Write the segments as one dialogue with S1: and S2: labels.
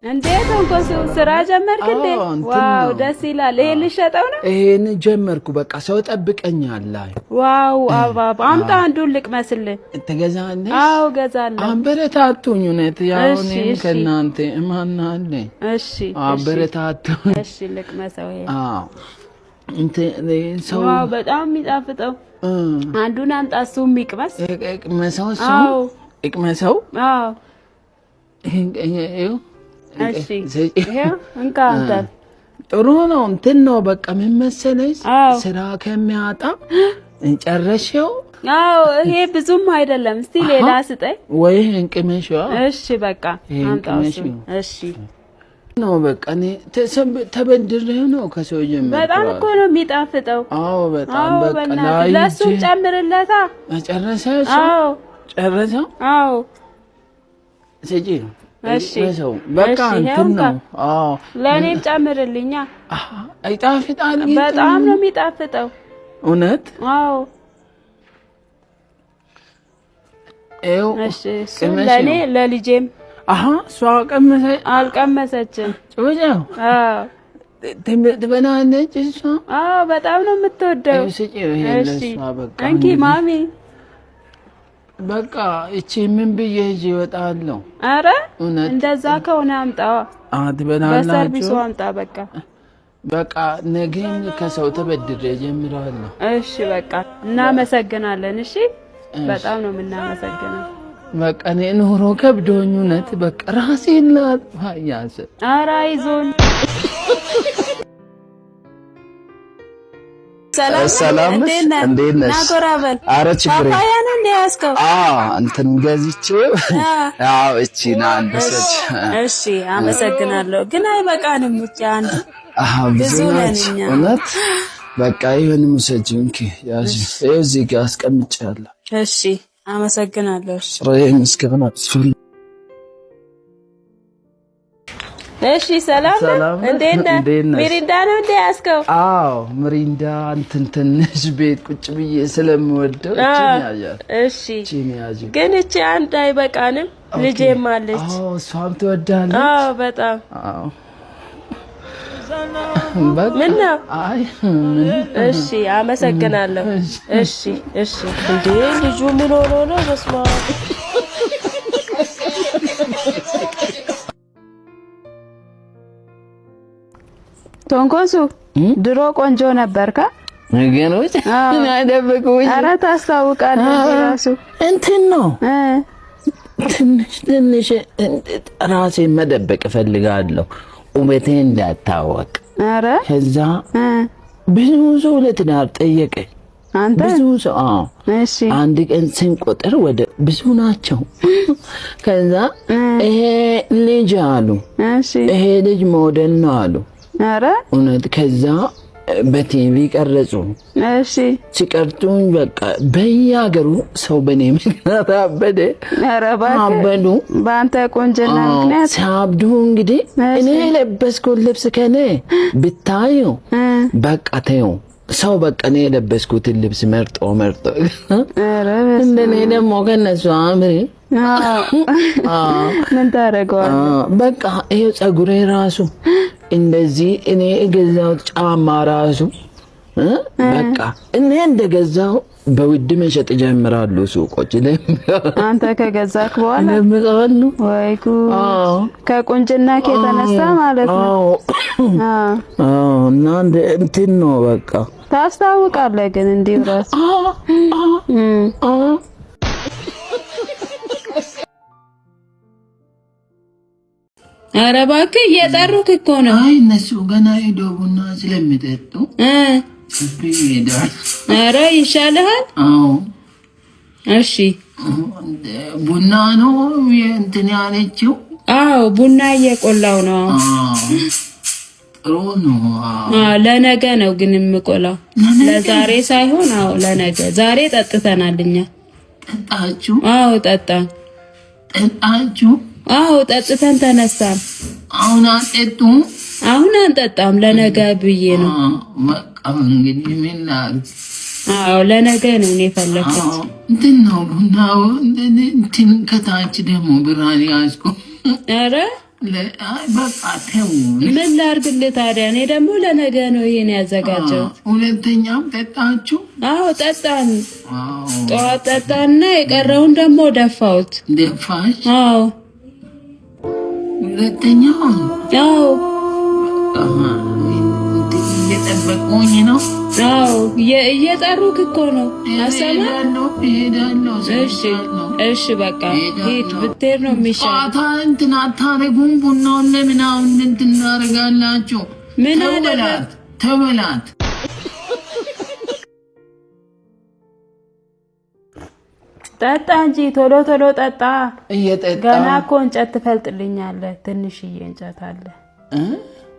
S1: እንዴት እንኳን ስራ ጀመርክ እንዴ? ዋው ደስ ይላል። ይሄን ልሸጠው ነው?
S2: ይሄን ጀመርኩ። በቃ ሰው ጠብቀኛል።
S1: ዋው አባባ አምጣ አንዱን ልቅመስልህ።
S2: ትገዛለህ?
S1: አዎ ገዛለሁ።
S2: አበረታቱኝ። እውነት ያው እኔም ከእናንተ ማን አለ?
S1: እሺ
S2: አበረታቱኝ።
S1: እሺ ልቅመሰው። ይሄ
S2: አዎ እንት ሰው
S1: ዋው በጣም የሚጣፍጠው አንዱን አምጣ። እሱም ይቅመስ።
S2: ይቅመሰው። አዎ ይቅመሰው።
S1: አዎ
S2: ይሄ
S1: እሺ ይሄ እንካ አንተ
S2: ጥሩ ነው። እንትን ነው በቃ ምን መሰለሽ ስራ ከሚያጣ ጨረሽው?
S1: አዎ ይሄ ብዙም አይደለም። እስቲ ሌላ ስጠኝ
S2: ወይ እንቅመሽው።
S1: እሺ በቃ አምጣው። እሺ
S2: ነው በቃ እኔ ተበድሬ ነው ከሰው ጀምሮ።
S1: በጣም እኮ ነው የሚጣፍጠው።
S2: አዎ በጣም በቃ ላይ
S1: ለሱ ጨምርለታ።
S2: ጨረሰሽ?
S1: አዎ
S2: ጨረሰው።
S1: አዎ
S2: ሰጪ
S1: እሺ
S2: በቃ እንትን ነው። አዎ
S1: ለኔም ጨምርልኛ።
S2: አይጣፍጣል?
S1: በጣም ነው የሚጣፍጠው።
S2: እውነት?
S1: አዎ
S2: እሺ
S1: ለኔ ለልጄም።
S2: እሷ ቀመሰች?
S1: አልቀመሰችም።
S2: ጮኸው?
S1: አዎ
S2: ትበላለች እሷ?
S1: አዎ በጣም ነው የምትወደው።
S2: እሺ ለእሷ በቃ
S1: እንኪ ማሚ
S2: በቃ እቺ ምን ብዬ ይዤ እወጣለሁ?
S1: አረ እንደዛ ከሆነ አምጣው።
S2: ትበላላችሁ?
S1: በሰርቪሱ አምጣ። በቃ
S2: ነገም ከሰው ተበድሬ ጀምራለሁ።
S1: እሺ በቃ እናመሰግናለን። እሺ በጣም ነው የምናመሰግነው።
S2: በቃ እኔ ኑሮ ከብዶኝ እውነት በቃ ራሴን ላጥፋ ያዘ።
S1: ኧረ አይዞን።
S3: ሰላም እንዴት ነሽ?
S1: ናጎራበል።
S3: ኧረ ችግር
S1: ፓፓያን እንደ ያስከው?
S3: እንትን ገዝቼው እቺ ና አንበሰች።
S1: እሺ አመሰግናለሁ። ግን አይበቃንም። ብቻ አንድ
S3: ብዙ ነን እኛ። እውነት በቃ ይሄን ሙሰጂው እንኪ ያዥ። እዚህ ጋር አስቀምጫለሁ።
S1: እሺ አመሰግናለሁ። እሺ
S3: ምስጋና አስፈል።
S1: እሺ ሰላም እንዴት ነህ? ሚሪንዳ ነው እንደ ያስከው?
S2: አዎ ሚሪንዳ እንትን ትንሽ ቤት ቁጭ ብዬ ስለምወደው እቺን ያዣት።
S1: እሺ ግን እቺ አንድ አይበቃንም። ልጄም አለች።
S2: እሷም ትወዳለች?
S1: አዎ በጣም። ምን ነው? እሺ አመሰግናለሁ። እሺ እንዴ ልጁ ምን ሆኖ ነው? በስመ አብ። ቶንኮሱ ድሮ ቆንጆ ነበርካ?
S2: ነገሮች አደበቁኝ።
S1: ኧረ ታስታውቃለህ። ራሱ
S2: እንትን ነው ትንሽ ራሴን መደበቅ እፈልጋለሁ። ውበቴ እንዳታወቅ።
S1: አረ
S2: ከዛ ብዙ ሰው ለትዳር ጠየቀኝ።
S1: አንተ
S2: ብዙ ሰው
S1: እሺ
S2: አንድ ቀን ስንቆጥር ወደ ብዙ ናቸው። ከዛ ይሄ ልጅ አሉ።
S1: እሺ
S2: ይሄ ልጅ ሞዴል ነው አሉ።
S1: አረ
S2: እውነት? ከዛ በቲቪ ቀረጹ።
S1: እሺ
S2: ሲቀርጡኝ በቃ በየሀገሩ ሰው በኔ ምክንያት አበደ።
S1: አረ ባበዱ በአንተ ቆንጆና ምክንያት ሲያብዱ።
S2: እንግዲህ እኔ የለበስኩት ልብስ ከኔ ብታዩ በቃ ተይው። ሰው በቃ እኔ የለበስኩትን ልብስ መርጦ
S1: አረ
S2: እንደኔ ደግሞ ከነሱ አምሪ
S1: ምን ታደርገዋለህ?
S2: በቃ ይሄ ፀጉሬ ራሱ እንደዚህ እኔ ገዛው ጫማ ራሱ በቃ እኔ እንደገዛው በውድ መሸጥ ጀምራሉ ሱቆች ላይ።
S1: አንተ ከገዛክ በኋላ
S2: ለምቀበሉ
S1: ወይ ጉድ! ከቁንጅና ከተነሳ ማለት ነው።
S2: እና እንትን ነው በቃ
S1: ታስታውቃለህ። ግን እንዲህ ራስ ኧረ እባክህ እየጠሩክ እኮ ነው።
S2: አይ እነሱ ገና ሄደው ቡና ስለሚጠጡ
S1: ኧረ ይሻልሃል።
S2: አዎ
S1: እሺ
S2: ቡና ነው እንትን ያለችው?
S1: አዎ ቡና እየቆላው ነው።
S2: ጥሩ ነው።
S1: ለነገ ነው ግን የምቆላው፣ ለዛሬ ሳይሆን። አዎ ለነገ። ዛሬ ጠጥተናል እኛ።
S2: ጠጣችሁ?
S1: አዎ ጠጣን።
S2: ጠጣችሁ?
S1: አዎ ጠጥተን ተነሳን።
S2: አሁን አጠጡ?
S1: አሁን አንጠጣም፣ ለነገ ብዬ ነው።
S2: በቃ እንግዲህ ምን ላድርግ?
S1: አዎ ለነገ ነው እኔ ፈለኩት።
S2: እንትን ነው ቡናው እንትን ከታች ደግሞ ብርሃን ያዝኩ።
S1: ኧረ
S2: በቃ ተው።
S1: ምን ላድርግልህ ታዲያ? እኔ ደግሞ ለነገ ነው ይሄን ያዘጋጀሁት።
S2: ሁለተኛም ጠጣችሁ?
S1: አዎ ጠጣን። ጠዋት ጠጣና የቀረውን ደግሞ ደፋሁት።
S2: ደፋሽ?
S1: አዎ።
S2: ሁለተኛው?
S1: አዎ።
S2: እየጠበቁኝ ነው?
S1: አዎ እየጠሩክ እኮ ነው።
S2: እሄዳለሁ።
S1: እሺ በቃ ሂድ። ብትሄድ ነው የሚሻለው።
S2: ጨዋታ እንትን አታረጉም? ቡናውን ለምን አሁን እንትን እናደርጋላችሁ?
S1: ምን አደረግ?
S2: ተበላት።
S1: ጠጣ እንጂ ቶሎ ቶሎ ጠጣ።
S2: እየጠጣ
S1: ገና እኮ እንጨት ትፈልጥልኛለህ። ትንሽዬ እንጨት አለ።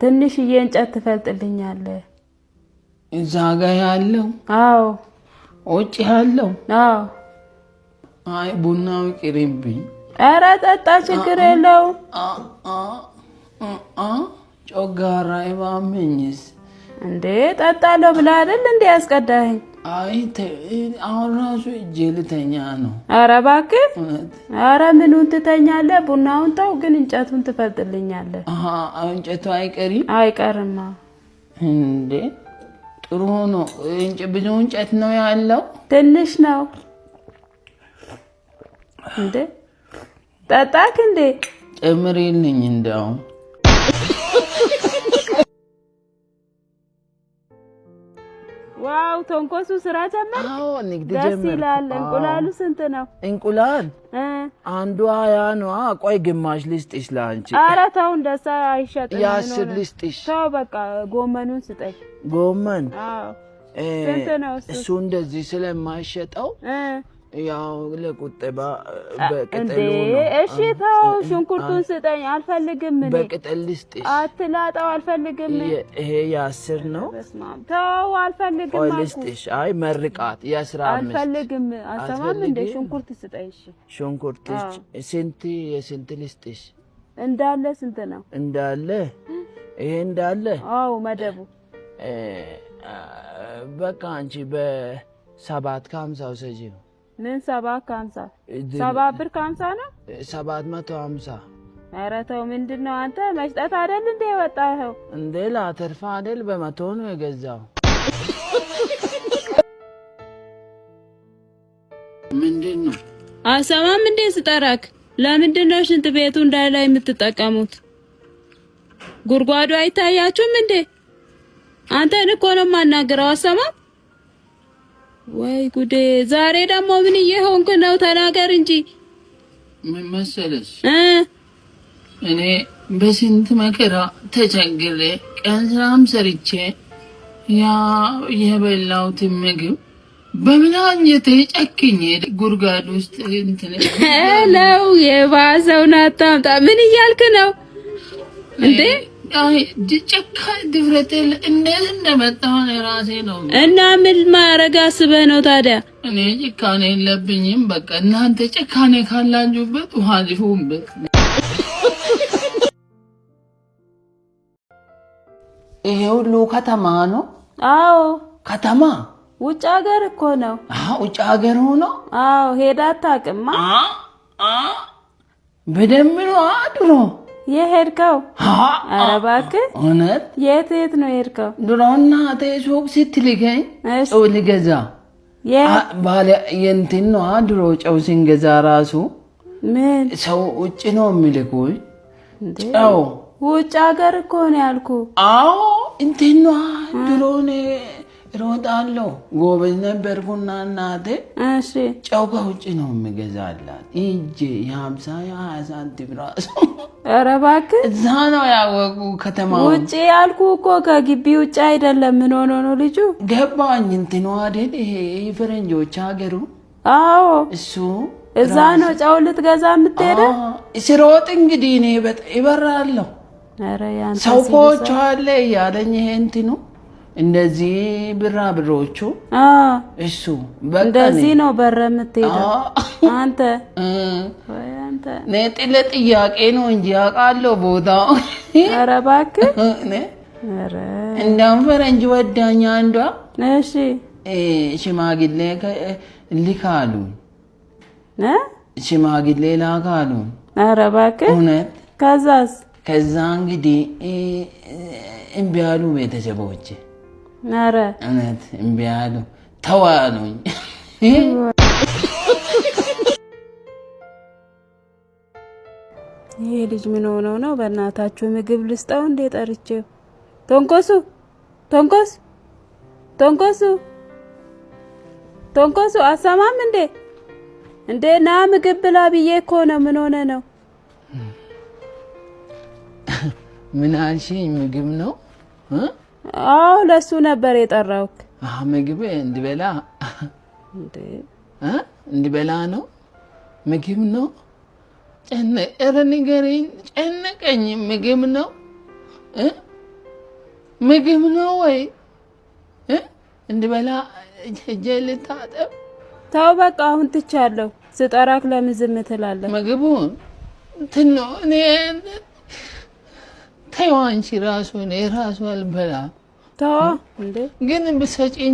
S1: ትንሽዬ እንጨት ትፈልጥልኛለህ።
S2: እዛ ጋ ያለው?
S1: አዎ።
S2: ውጭ ያለው?
S1: አዎ።
S2: አይ ቡናው ይቅርብኝ።
S1: ኧረ ጠጣ፣ ችግር የለው።
S2: ጮጋራ ይባመኝስ
S1: እንዴ? ጠጣለሁ ብለህ አይደል እንዴ ያስቀዳኸኝ?
S2: አይ አሁን ራሱ እጄ ልተኛ ነው።
S1: ኧረ እባክህ። ኧረ ምኑን ትተኛለህ? ቡናውን ተው፣ ግን እንጨቱን ትፈልጥልኛለህ።
S2: እንጨቱ አይቀሪም?
S1: አይቀርማ።
S2: እንዴ ጥሩ ነው። ብዙ እንጨት ነው ያለው?
S1: ትንሽ ነው። እንዴ ጠጣክ እንዴ?
S2: ጨምሪልኝ እንደው።
S1: ዋው ተንኮሱ ስራ ጀመረ።
S2: አዎ ንግድ
S1: ደስ
S2: ጀመረ።
S1: ይላል። እንቁላሉ ስንት ነው?
S2: እንቁላል አንዱ 20 ነው። ቆይ ግማሽ ልስጥሽ ለአንቺ።
S1: ኧረ ተው እንደዛ አይሸጥም።
S2: የ10 ልስጥሽ።
S1: ተው በቃ ጎመኑን ስጠኝ።
S2: ጎመን?
S1: አዎ ስንት ነው
S2: እሱ? እንደዚህ ስለማይሸጠው ያው ለቁጠባ በቅጠሉ ነው።
S1: እሺ ተው፣ ሽንኩርቱን ስጠኝ። አልፈልግም። ምን
S2: በቅጠል ልስጥሽ?
S1: አትላጣው፣ አልፈልግም።
S2: ይሄ የ10 ነው።
S1: በስማም ተው፣ አልፈልግም።
S2: ቆይ ልስጥሽ። አይ መርቃት የ15
S1: አልፈልግም። አሰማም እንደ ሽንኩርት ስጠኝ። እሺ ሽንኩርት
S2: ስንት? የስንት ልስጥሽ?
S1: እንዳለ ስንት ነው?
S2: እንዳለ ይሄ እንዳለ?
S1: አዎ መደቡ።
S2: በቃ አንቺ በ7.50 ውሰጂ ነው።
S1: ምን 7.50? 7 ብር ከ50 ነው?
S2: 750።
S1: ኧረ ተው፣ ምንድን ነው አንተ? መስጠት አይደል እንደ የወጣኸው?
S2: እንዴ ላተርፋ አይደል? በመቶ ነው የገዛው። ምንድን ነው?
S1: አሰማም እንዴ ስጠራክ? ለምንድን ነው ሽንት ቤቱ እንዳለ የምትጠቀሙት? ጉርጓዱ አይታያችሁም እንዴ? አንተን እኮ ነው የማናግረው። አሰማም ወይ ጉዴ! ዛሬ ደግሞ ምን እየሆንክ ነው? ተናገር እንጂ።
S2: ምን መሰለሽ እኔ በስንት መከራ ተቸግሬ ቀን ስራም ሰርቼ ያ የበላሁትን ምግብ በምን አንጀቴ ጨክኜ ጉርጓድ ውስጥ እንትን
S1: ነው የባሰውን አታምጣ። ምን እያልክ ነው እንዴ?
S2: አይ ጭካ ድፍረቴ እንዴት እንደመጣሁ ራሴ ነው።
S1: እና ምን ማረግ አስበህ ነው ታዲያ?
S2: እኔ ጭካኔ የለብኝም። በቃ እናንተ ጭካኔ ካላችሁበት ውሃ ልሁበት። ይሄ ሁሉ ከተማ ነው?
S1: አዎ
S2: ከተማ።
S1: ውጭ ሀገር እኮ ነው።
S2: ውጭ ሀገር ሆኖ?
S1: አዎ ሄዳ አታውቅማ?
S2: በደንብ ነው ድሮ
S1: የሄድከው? ኧረ እባክህ
S2: እውነት?
S1: የት ነው የሄድከው?
S2: ድሮ እናቴ ሱቅ ስትልከኝ ጨው ልገዛ ባለ የእንትን ነው ድሮ ጨው ስንገዛ ራሱ
S1: ምን
S2: ሰው ውጭ ነው የሚልኩኝ ጨው።
S1: ውጭ ሀገር እኮ ነው ያልኩህ።
S2: አዎ እንትን ነው ድሮ እኔ እሮጣለሁ ጎበዝ ነበርኩና እናቴ
S1: እሺ
S2: ጨው ከውጭ ነው የሚገዛላት እንጂ የ50 የ20 ሳንቲም ራሱ።
S1: ኧረ እባክህ
S2: እዛ ነው ያወቁ ከተማ።
S1: ውጭ ያልኩህ እኮ ከግቢ ውጭ አይደለም። ምን ሆኖ ነው ልጁ?
S2: ገባኝ። እንትን ነው አይደል ይሄ ፈረንጆች ሀገሩ?
S1: አዎ
S2: እሱ
S1: እዛ ነው ጨው ልትገዛ የምትሄደው?
S2: ስሮጥ እንግዲህ እኔ ይበራለሁ።
S1: ኧረ ያንተ
S2: ሰው ኮቾ አለ ያለኝ ይሄ እንትኑ እንደዚህ ብራ ብሮቹ እሱ በቃ
S1: እንደዚህ ነው በረ የምትሄደው አንተ። ወይ አንተ
S2: ነጥለ ጥያቄ ነው እንጂ አውቃለሁ ቦታው።
S1: ኧረ እባክህ
S2: ኧረ እንደውም ፈረንጅ ወዳኛ አንዷ
S1: እሺ
S2: ሽማግሌ ልካሉ ሽማግሌ ላካሉ።
S1: ኧረ እባክህ
S2: እውነት?
S1: ከዛስ
S2: ከዛ እንግዲህ እምቢ አሉ ቤተሰቦቼ።
S1: ኧረ
S2: እውነት እምቢ አሉ ተዋሉኝ።
S1: ይሄ ልጅ ምን ሆነው ነው? በእናታችሁ ምግብ ልስጠው እንዴ ጠርቼው? ቶንኮሱ ቶንኮስ ቶንኮሱ ቶንኮሱ አሰማም እንዴ? እንዴ ና ምግብ ብላ ብዬ እኮ ነው። ምን ሆነ ነው?
S2: ምን አልሽኝ? ምግብ ነው?
S1: አዎ ለሱ ነበር የጠራውክ።
S2: ምግብ እንድበላ
S1: እንዴ
S2: እንድበላ ነው? ምግብ ነው? ኧረ ንገረኝ፣ ጨነቀኝ። ምግብ ነው? ምግብ ነው ወይ? እንድበላ እጄ ልታጠብ?
S1: ተው በቃ አሁን ትቻለሁ። ስጠራክ ለምን ዝም ትላለህ?
S2: ምግቡ እንትን ነው። እኔ ተይው አንቺ ራሱ እኔ ራሱ አልበላ።
S1: ተው እንዴ
S2: ግን ብሰጪኝ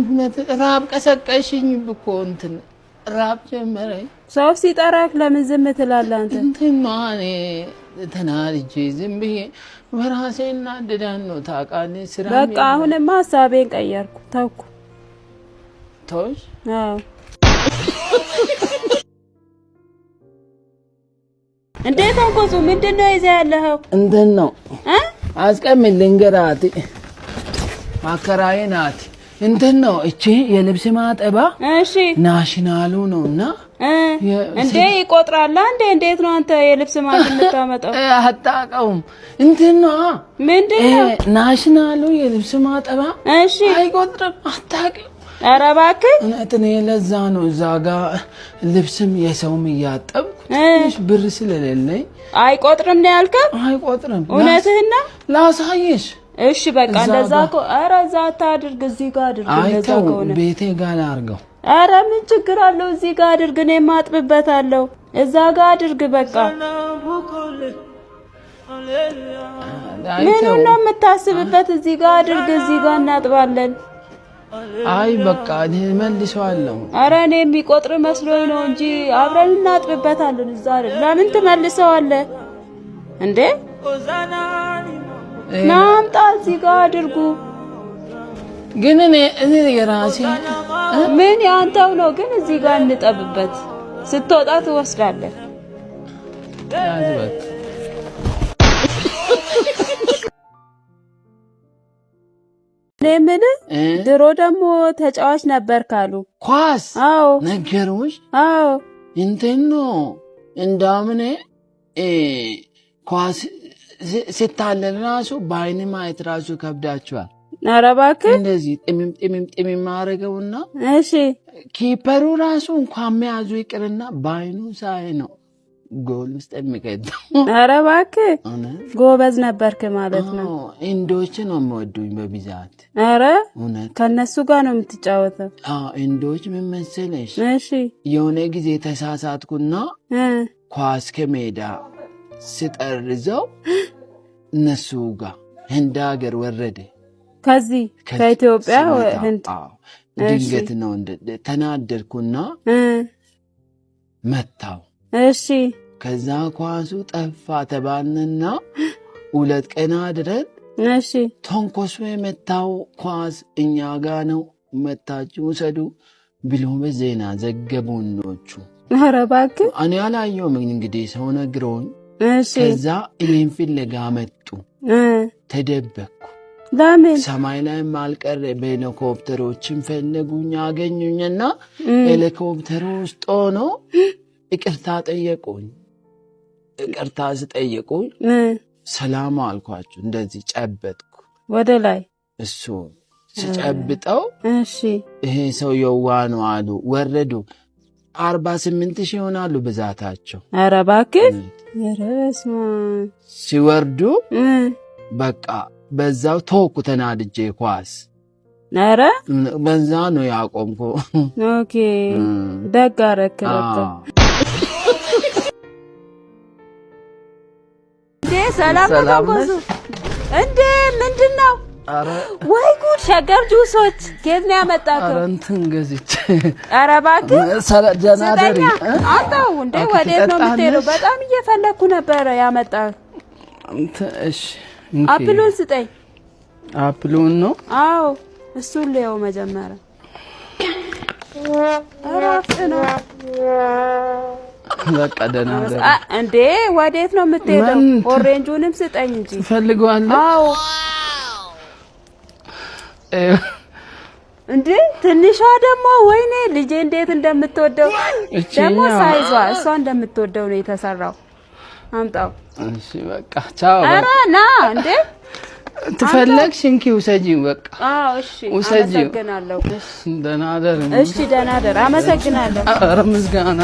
S2: ራብ ቀሰቀሽኝ እኮ እንትን ራብ ጀመረኝ።
S1: ሰው ሲጠራክ ለምን ዝም ትላለህ አንተ?
S2: እንትን ነው እኔ ተናድጄ ዝም ብዬ በራሴ እናድዳን ነው ታውቃለህ። ስራ
S1: በቃ አሁንማ ሀሳቤን ቀየርኩ፣ ተውኩ።
S2: ተውሽ?
S1: አዎ እንዴት ተንኮሱ? ምንድነው ይዘህ ያለኸው?
S2: እንትን ነው አስቀምጥ ልንገራት። ማከራዬ ናት። እንትን ነው እቺ የልብስ ማጠባ።
S1: እሺ
S2: ናሽናሉ ነውና
S1: እንዴ ይቆጥራል እንዴ? እንዴት ነው አንተ የልብስ ማጠብ የምታመጣው?
S2: አታውቀውም? እንትን ነው
S1: ምንድነው
S2: ናሽናሉ የልብስ ማጠባ።
S1: እሺ
S2: አይቆጥርም? አታውቅም?
S1: ኧረ እባክህ
S2: እኔ ለዛ ነው እዛ ጋር ልብስም የሰውም እያጠብኩ ትንሽ ብር ስለሌለኝ።
S1: አይቆጥርም ነው ያልከው?
S2: አይቆጥርም።
S1: እውነትህን ነው?
S2: ላሳይሽ።
S1: እሺ በቃ እንደዛ እኮ። ኧረ እዛ አታድርግ፣ እዚህ ጋር አድርግ። እንደዛ ከሆነ
S2: ቤቴ ጋር አድርገው።
S1: ኧረ ምን ችግር አለው? እዚህ ጋር አድርግ፣ እኔም አጥብበታለሁ። እዛ ጋር አድርግ በቃ። ምኑን ነው የምታስብበት? እዚህ ጋር አድርግ፣ እዚህ ጋር እናጥባለን።
S2: አይ በቃ እኔ መልሰዋለሁ።
S1: ኧረ እኔ የሚቆጥር መስሎኝ ነው እንጂ አብረን እናጥብበታለን። እዛ አይደል? ለምን ትመልሰዋለህ እንዴ? ናምጣ እዚህ ጋር አድርጉ።
S2: ግን እኔ የራሴ
S1: ምን ያንተው ነው? ግን እዚህ ጋር እንጠብበት። ስትወጣ ትወስዳለህ።
S2: ያዝበት
S1: ለምን ድሮ ደግሞ ተጫዋች ነበር ካሉ
S2: ኳስ?
S1: አዎ
S2: ነገሩሽ?
S1: አዎ
S2: እንትን ነው እንዳምን ኳስ ሲታለል ራሱ በአይን ማየት ራሱ ከብዳቸዋል።
S1: ኧረ እባክህ
S2: እንደዚህ ጥሚም ማረገውና
S1: እሺ
S2: ኪፐሩ ራሱ እንኳን መያዙ ይቅርና በአይኑ ሳይ ነው ጎል ውስጥ የሚከተው።
S1: ኧረ እባክህ ጎበዝ ነበርክ ማለት ነው።
S2: እንዶች ነው የምወዱኝ በብዛት።
S1: ኧረ
S2: እውነት
S1: ከነሱ ጋር ነው የምትጫወተው?
S2: እንዶች ምን መሰለሽ፣
S1: እሺ
S2: የሆነ ጊዜ ተሳሳትኩና ኳስ ከሜዳ ስጠርዘው እነሱ ጋር ህንድ ሀገር ወረደ።
S1: ከዚህ ከኢትዮጵያ ህንድ።
S2: ድንገት ነው ተናደድኩና መታው።
S1: እሺ
S2: ከዛ ኳሱ ጠፋ ተባልንና 2 ቀን አድረን
S1: እሺ
S2: ተንኮሱ የመታው ኳስ እኛ ጋ ነው መታችሁ ውሰዱ ብሎ በዜና ዘገቡኖቹ።
S1: ኧረ እባክህ
S2: እኔ አላየሁም እንግዲህ ሰው ነግሮኝ።
S1: እሺ
S2: ከዛ እኔን ፍለጋ መጡ። ተደበቅኩ።
S1: ለምን?
S2: ሰማይ ላይ ማልቀር በሄሊኮፕተሮችን ፈለጉኝ፣ አገኙኝና ሄሊኮፕተሩ ውስጥ ሆኖ ይቅርታ ጠየቁኝ። ይቅርታ ስጠይቁኝ ሰላም አልኳቸው። እንደዚህ ጨበጥኩ
S1: ወደ ላይ።
S2: እሱ ሲጨብጠው
S1: እሺ
S2: ይሄ ሰው የዋ ነው አሉ። ወረዱ። 48,000 ይሆናሉ ብዛታቸው።
S1: ኧረ እባክህ። ኧረ በስመ አብ።
S2: ሲወርዱ በቃ በዛው ተወኩ ተናድጄ ኳስ።
S1: ኧረ
S2: በዛ ነው ያቆምኩ።
S1: ኦኬ ደግ አደረክ በቃ። ሰላም ተንኮሱ እንዴ? ምንድነው?
S2: አረ
S1: ወይ ጉድ! ሸገር ጁሶች ከየት ነው ያመጣከው?
S2: አረ እንትን ገዝቼ።
S1: አረ እባክህ
S2: ሰላም
S1: አጣው እንዴ? ወዴት ነው የምትሄደው? በጣም እየፈለኩ ነበር ያመጣው።
S3: እሺ
S1: አፕሉን ስጠኝ።
S3: አፕሉን ነው?
S1: አዎ እሱን ሊያው መጀመሪያ አራፍ ነው።
S3: በቃ ደህና ደህና።
S1: እንዴ ወዴት ነው የምትሄደው? ኦሬንጁንም ስጠኝ እንጂ
S3: ትፈልገዋለህ?
S1: አዎ እንዴ ትንሿ ደግሞ ወይኔ ልጄ እንዴት እንደምትወደው ደግሞ ሳይዟ እሷ እንደምትወደው ነው የተሰራው። አምጣው።
S3: እሺ በቃ ቻው።
S1: ኧረ ና እንዴ
S3: ትፈልግሽ እንኪ ውሰጂው። በቃ
S1: አዎ እሺ አመሰግናለሁ።
S3: ደህና ደር።
S1: እሺ ደህና ደር። አመሰግናለሁ።
S3: ኧረ ምስጋና